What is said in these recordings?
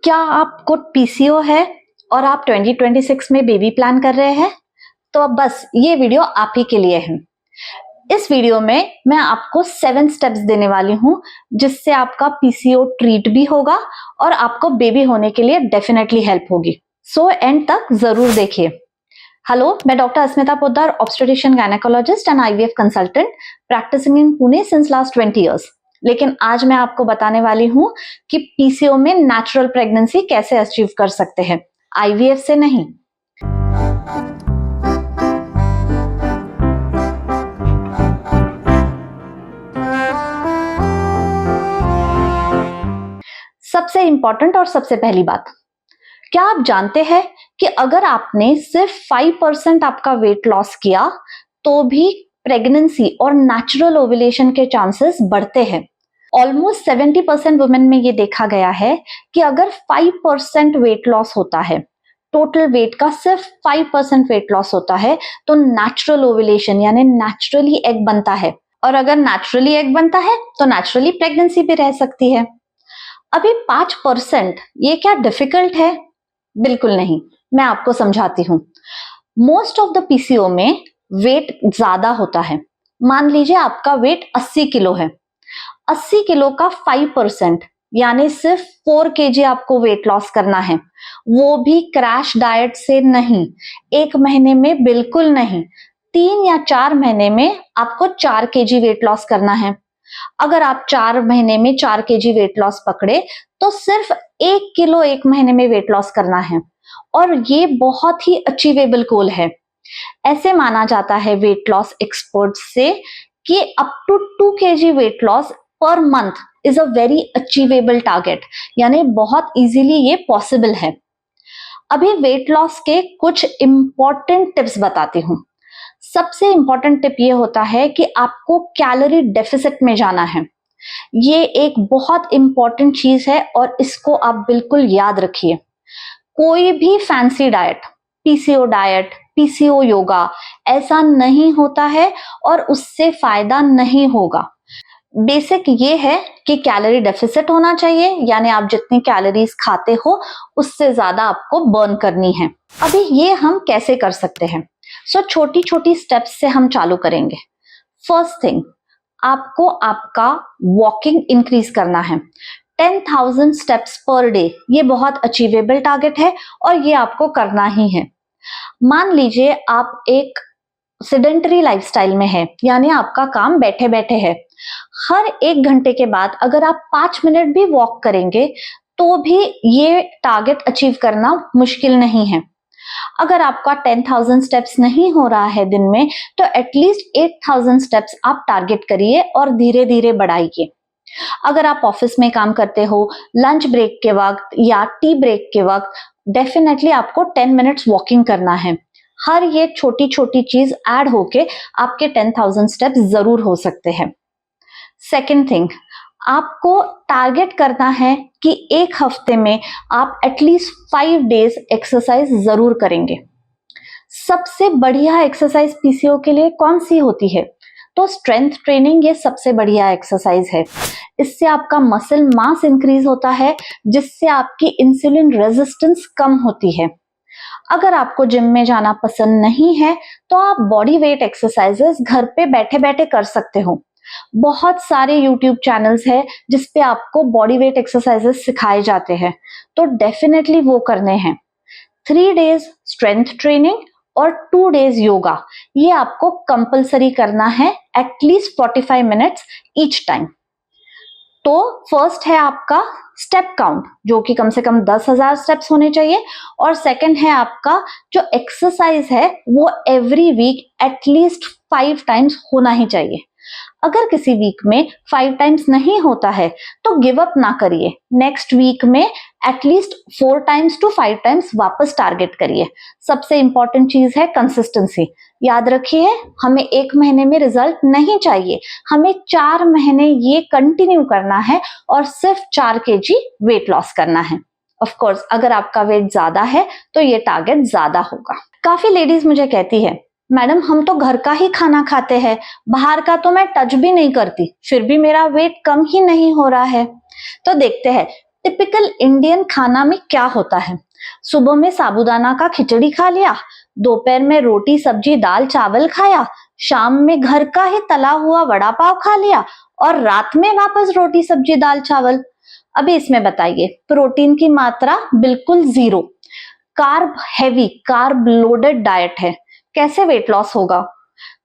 क्या आपको पीसीओ है और आप 2026 में बेबी प्लान कर रहे हैं? तो अब बस ये वीडियो आप ही के लिए है। इस वीडियो में मैं आपको 7 स्टेप्स देने वाली हूं जिससे आपका पीसीओ ट्रीट भी होगा और आपको बेबी होने के लिए डेफिनेटली हेल्प होगी। सो एंड तक जरूर देखिए। हेलो, मैं doctor Asmita Poddar, obstetrician gynaecologist and IVF consultant, practising in Pune since last 20 years. लेकिन आज मैं आपको बताने वाली हूं कि पीसीओ में नेचुरल प्रेगनेंसी कैसे अचीव कर सकते हैं, आईवीएफ से नहीं। सबसे इंपॉर्टेंट और सबसे पहली बात, क्या आप जानते हैं कि अगर आपने सिर्फ 5% आपका वेट लॉस किया तो भी प्रेगनेंसी और नेचुरल ओव्यूलेशन के चांसेस बढ़ते हैं। ऑलमोस्ट 70% वुमेन में ये देखा गया है कि अगर 5% वेट लॉस होता है, टोटल वेट का सिर्फ 5% वेट लॉस होता है, तो नेचुरल ओव्यूलेशन यानी नेचुरली एग बनता है। और अगर नेचुरली एग बनता है तो नेचुरली प्रेगनेंसी भी रह सकती है। अभी 5% ये क्या डिफिकल्ट है? बिल्कुल नहीं, मैं आपको समझाती हूँ। मोस्ट ऑफ द पीसीओ में वेट ज्यादा होता है। मान लीजिए आपका वेट 80 किलो है। 80 किलो का 5% यानी सिर्फ 4 kg आपको वेट लॉस करना है, वो भी क्रैश डाइट से नहीं, 1 महीने में बिल्कुल नहीं, 3 या 4 महीने में आपको 4 kg वेट लॉस करना है। अगर आप 4 महीने में 4 kg वेट लॉस पकड़े तो सिर्फ 1 किलो 1 महीने में वेट लॉस करना है, और ये बहुत ही अचीवेबल गोल है। ऐसे माना जाता है वेट लॉस एक्सपर्ट से कि up to 2 kg weight loss per month is a very achievable target, यानी बहुत इजीली ये पॉसिबल है। अभी वेट लॉस के कुछ इंपॉर्टेंट टिप्स बताती हूँ। सबसे इंपॉर्टेंट टिप ये होता है कि आपको कैलोरी डेफिसिट में जाना है। ये एक बहुत इंपॉर्टेंट चीज है और इसको आप बिल्कुल याद रखिए। कोई भी fancy diet, PCO diet, PCO yoga ऐसा नहीं होता है और उससे फायदा नहीं होगा। बेसिक ये है कि कैलोरी डेफिसिट होना चाहिए, यानी आप जितनी कैलोरीज खाते हो उससे ज्यादा आपको बर्न करनी है। अभी ये हम कैसे कर सकते हैं? सो छोटी छोटी स्टेप्स से हम चालू करेंगे। फर्स्ट थिंग, आपको आपका वॉकिंग इंक्रीज करना है। 10,000 स्टेप्स पर डे ये बहुत अचीवेबल टारगेट है और ये आपको करना ही है। मान लीजिए आप एक सेडेंटरी लाइफस्टाइल में है, यानी आपका काम बैठे बैठे है। हर 1 घंटे के बाद अगर आप 5 मिनट भी वॉक करेंगे तो भी ये टारगेट अचीव करना मुश्किल नहीं है। अगर आपका 10,000 स्टेप्स नहीं हो रहा है दिन में तो एटलीस्ट 8,000 स्टेप्स आप टारगेट करिए और धीरे धीरे बढ़ाइए। अगर आप ऑफिस में काम करते हो, लंच ब्रेक के वक्त या टी ब्रेक के वक्त डेफिनेटली आपको 10 मिनट्स वॉकिंग करना है। हर ये छोटी छोटी चीज ऐड होके आपके 10,000 स्टेप्स जरूर हो सकते हैं। सेकेंड थिंग, आपको टारगेट करना है कि 1 हफ्ते में आप एटलीस्ट 5 डेज एक्सरसाइज जरूर करेंगे। सबसे बढ़िया एक्सरसाइज पीसीओ के लिए कौन सी होती है? तो स्ट्रेंथ ट्रेनिंग ये सबसे बढ़िया एक्सरसाइज है। इससे आपका मसल मास इंक्रीज होता है, जिससे आपकी इंसुलिन रेजिस्टेंस कम होती है। अगर आपको जिम में जाना पसंद नहीं है तो आप बॉडी वेट एक्सरसाइजेस घर पे बैठे बैठे कर सकते हो। बहुत सारे यूट्यूब चैनल्स है जिसपे आपको बॉडी वेट एक्सरसाइजेस सिखाए जाते हैं, तो डेफिनेटली वो करने हैं। 3 डेज स्ट्रेंथ ट्रेनिंग और 2 डेज योगा, ये आपको कंपलसरी करना है, एटलीस्ट 45 मिनट्स ईच टाइम। तो फर्स्ट है आपका स्टेप काउंट, जो कि कम से कम 10,000 स्टेप्स होने चाहिए, और सेकंड है आपका जो एक्सरसाइज है वो एवरी वीक एटलीस्ट 5 टाइम्स होना ही चाहिए। अगर किसी वीक में 5 टाइम्स नहीं होता है तो गिव अप ना करिए, नेक्स्ट वीक में एटलीस्ट 4 टाइम्स टू 5 टाइम्स वापस टारगेट करिए। सबसे इंपॉर्टेंट चीज है कंसिस्टेंसी। याद रखिए, हमें 1 महीने में रिजल्ट नहीं चाहिए, हमें 4 महीने ये कंटिन्यू करना है और सिर्फ 4 kg वेट लॉस करना है। ऑफ कोर्स अगर आपका वेट ज्यादा है तो ये टारगेट ज्यादा होगा। काफी लेडीज मुझे कहती है, मैडम हम तो घर का ही खाना खाते हैं, बाहर का तो मैं टच भी नहीं करती, फिर भी मेरा वेट कम ही नहीं हो रहा है। तो देखते हैं टिपिकल इंडियन खाना में क्या होता है? सुबह में साबूदाना का खिचड़ी खा लिया, दोपहर में रोटी सब्जी दाल चावल खाया, शाम में घर का ही तला हुआ वड़ा पाव खा लिया और रात में वापस रोटी सब्जी दाल चावल। अभी इसमें बताइए, प्रोटीन की मात्रा बिल्कुल zero, carb heavy carb loaded diet है, कैसे वेट लॉस होगा?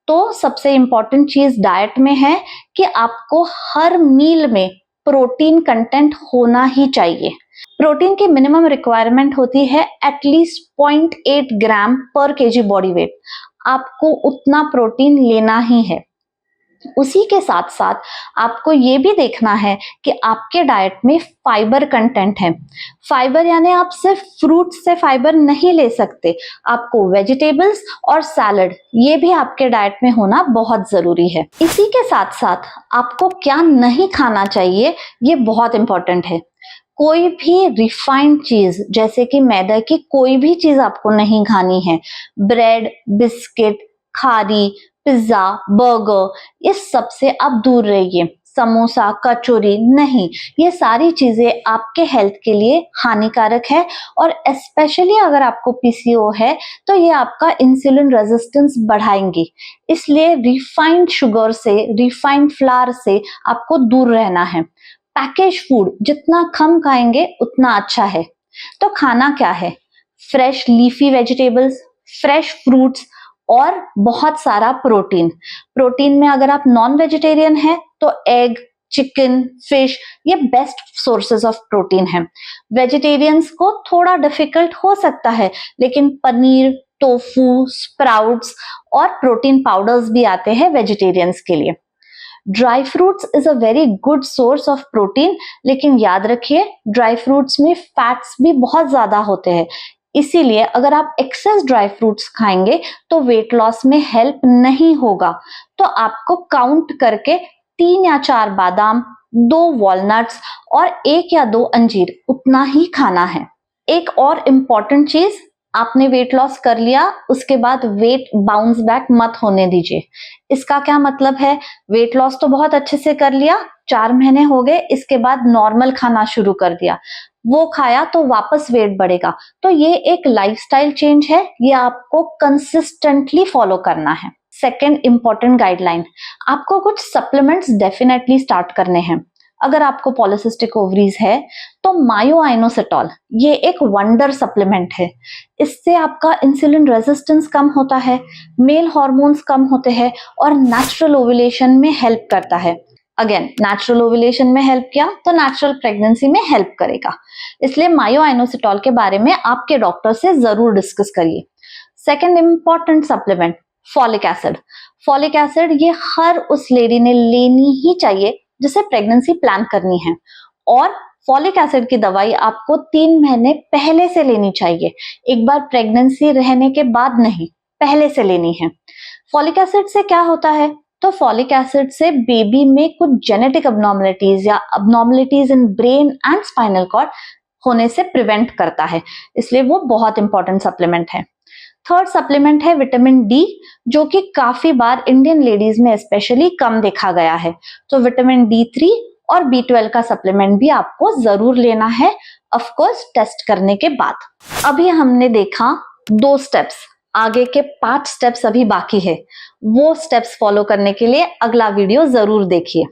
तो सबसे इंपॉर्टेंट चीज डाइट में है कि आपको हर मील में प्रोटीन कंटेंट होना ही चाहिए। प्रोटीन की मिनिमम रिक्वायरमेंट होती है एटलीस्ट 0.8 ग्राम पर केजी बॉडी वेट। आपको उतना प्रोटीन लेना ही है। उसी के साथ साथ आपको ये भी देखना है कि आपके डाइट में फाइबर कंटेंट है। फाइबर यानी आप सिर्फ फ्रूट से फाइबर नहीं ले सकते, आपको वेजिटेबल्स और सैलड ये भी आपके डाइट में होना बहुत जरूरी है। इसी के साथ साथ आपको क्या नहीं खाना चाहिए ये बहुत इंपॉर्टेंट है। कोई भी रिफाइंड चीज जैसे कि मैदा की कोई भी चीज आपको नहीं खानी है। ब्रेड, बिस्किट, खारी, पिज्जा, बर्गर इस सब से आप दूर रहिए। समोसा, कचौरी नहीं, ये सारी चीजें आपके हेल्थ के लिए हानिकारक है और स्पेशली अगर आपको पीसीओ है तो ये आपका इंसुलिन रेजिस्टेंस बढ़ाएंगी। इसलिए रिफाइंड शुगर से, रिफाइंड फ्लावर से आपको दूर रहना है। पैकेज फूड जितना कम खाएंगे उतना अच्छा है। तो खाना क्या है? Fresh leafy vegetables, fresh fruits और बहुत सारा प्रोटीन। प्रोटीन में अगर आप नॉन वेजिटेरियन हैं तो एग, चिकन, फिश ये बेस्ट सोर्सेज ऑफ प्रोटीन है। वेजिटेरियंस को थोड़ा डिफिकल्ट हो सकता है, लेकिन पनीर, टोफू, स्प्राउट्स और प्रोटीन पाउडर्स भी आते हैं वेजिटेरियंस के लिए। Dry fruits is a very good source of protein, लेकिन याद रखिए ड्राई फ्रूट्स में फैट्स भी बहुत ज्यादा होते हैं। इसीलिए अगर आप एक्सेस ड्राई फ्रूट्स खाएंगे तो वेट लॉस में हेल्प नहीं होगा। तो आपको काउंट करके 3 या 4 बादाम, 2 वॉलनट्स और 1 या 2 अंजीर उतना ही खाना है। एक और इम्पॉर्टेंट चीज, आपने वेट लॉस कर लिया उसके बाद वेट बाउंस बैक मत होने दीजिए। इसका क्या मतलब है? वेट लॉस तो बहुत अच्छे से कर लिया, 4 महीने हो गए, इसके बाद नॉर्मल खाना शुरू कर दिया, वो खाया तो वापस वेट बढ़ेगा। तो ये एक लाइफस्टाइल चेंज है, ये आपको कंसिस्टेंटली फॉलो करना है। सेकेंड इंपॉर्टेंट गाइडलाइन, आपको कुछ सप्लीमेंट्स डेफिनेटली स्टार्ट करने हैं। अगर आपको पॉलिसिस्टिक ओवरीज है तो मायोआइनोसिटॉल ये एक वंडर सप्लीमेंट है। इससे आपका इंसुलिन रेजिस्टेंस कम होता है, मेल हार्मोन्स कम होते हैं और नेचुरल ओव्यूलेशन में हेल्प करता है। अगेन नेचुरल ओव्यूलेशन में हेल्प किया तो नेचुरल प्रेगनेंसी में हेल्प करेगा। इसलिए मायोआइनोसिटॉल के बारे में आपके डॉक्टर से जरूर डिस्कस करिए। Second important supplement, folic acid. Folic acid ये हर उस लेडी ने लेनी ही चाहिए जिसे प्रेगनेंसी प्लान करनी है, और फॉलिक एसिड की दवाई आपको 3 महीने पहले से लेनी चाहिए। एक बार प्रेगनेंसी रहने के बाद नहीं, पहले से लेनी है। फॉलिक एसिड से क्या होता है? तो फॉलिक एसिड से बेबी में कुछ जेनेटिक अबनॉर्मलिटीज या abnormalities in brain and spinal cord होने से प्रिवेंट करता है, इसलिए वो बहुत इंपॉर्टेंट सप्लीमेंट है। थर्ड सप्लीमेंट है विटामिन डी, जो कि काफी बार इंडियन लेडीज में स्पेशली कम देखा गया है। तो विटामिन D3 और B12 का सप्लीमेंट भी आपको जरूर लेना है, ऑफ कोर्स टेस्ट करने के बाद। अभी हमने देखा 2 स्टेप्स, आगे के 5 स्टेप्स अभी बाकी है। वो स्टेप्स फॉलो करने के लिए अगला वीडियो जरूर देखिए।